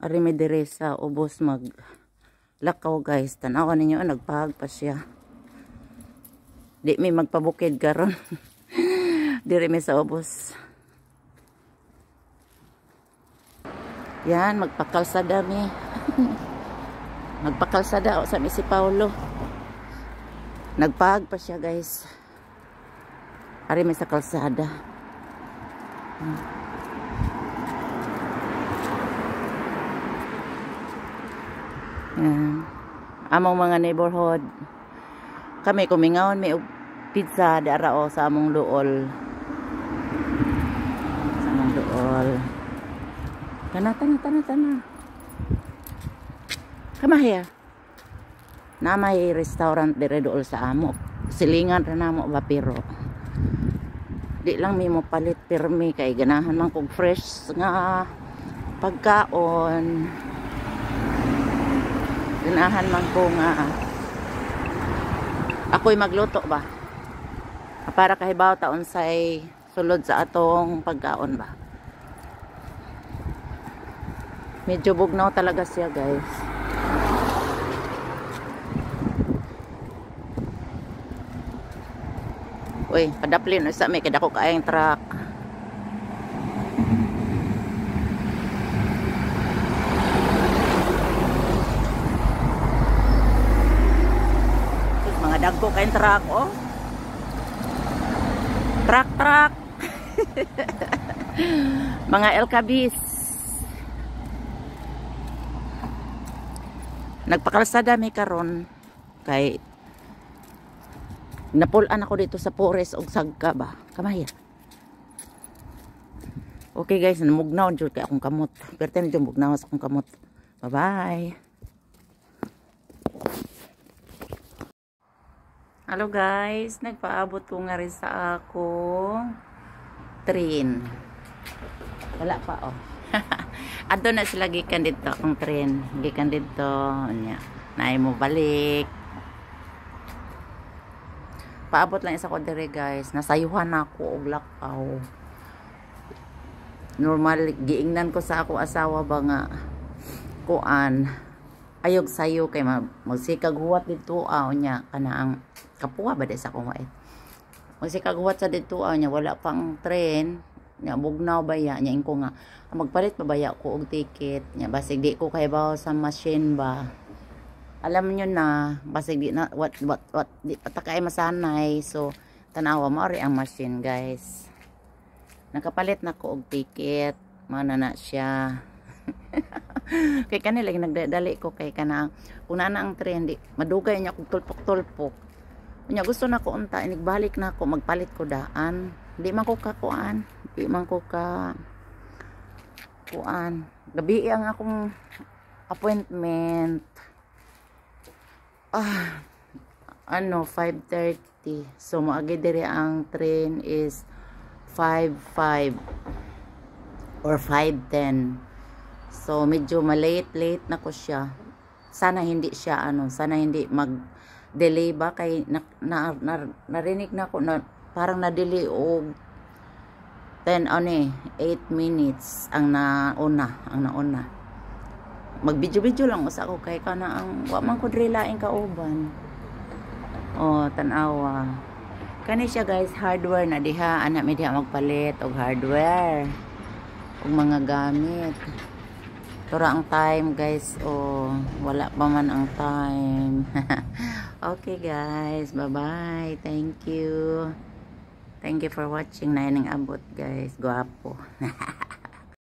Ari may dire sa ubos mag lakaw guys. Tanawan ninyo nagpahag pa siya. Di may magpabukid karon. Dire may sa ubos. Yan magpakalsada mi. Magpakalsada o sa mi si Paulo. Nagpahag pa siya guys. Ari may sa kalsada. Yan. Among mga neighborhood. Kami kumingaon may pizza dara o sa among luol. Sa among luol. Tana. Kamahya. Namay restaurant dire dool sa amo. Silingan ra namo ba pero di lang mi mo palit pirmi kay ganahan man kog fresh nga pagkaon. Ganahan man ko nga ako'y magluto ba para kahibaw taon say sulod sa atong pagkaon ba. Medyo bugnaw talaga siya guys. Uy, padaplin sa may kada ko kaayang truck. Mga dagko kaayang truck oh. Truck. Mga LKBs. Nagpakalsada mi karon kay napulan ako dito sa forest og sagka ba. Kamaya. Okay guys, namugnaw jud kay akong kamot. Perti na jud mugnaw sa akong kamot. Bye-bye. Hello guys, nagpaabot ko nga rin sa akong train. Wala pa oh. Adto na sila gikan dito akong train. Gikan dito nya. Naay mo balik. Paabot lang isa ko dire guys. Nasayuhan ako og lakaw. Normal giingnan ko sa ako asawa ba nga kuan ayog sayo kay magsikag huwat dito nya kanaang kapuha ba di sa akong wait. Magsikag huwat sa dito nya wala pang train nya bugnaw baya nya ingko nga magpalit pa baya ko og ticket nya basig di ko kay bawo sa machine ba. Alam nyo na, basig di na, what, di patakay masanay. So, tanawa mo rin ang machine, guys. Nakapalit na ko og ticket. Mana na siya. Kay kanila, nagdadali ko kay kanang, kung na ang train, di, madugay niya kung tulpok-tulpok. Kanya gusto na ko unta, inigbalik na ko, magpalit ko daan. Di man ko kakuan. Di man ko ka kuan. Gabi ang akong appointment. 5:30. So moagi dire ang train is 5:05 or 5:10. So medyo late na ko siya. Sana hindi siya sana hindi mag-delay ba kay narinig na ko na parang na-delay og 8 minutes ang nauna. Mag-video lang usa ko kay kana ang wa man ko drilaing kauban. Oh, tanawa. Kani siya guys, hardware na diha, ana mi diha magpalit og hardware. Og mga gamit. Tura ang time guys, oh, wala pa man ang time. Okay guys, bye-bye. Thank you. Thank you for watching na ining abot guys. Guwapo.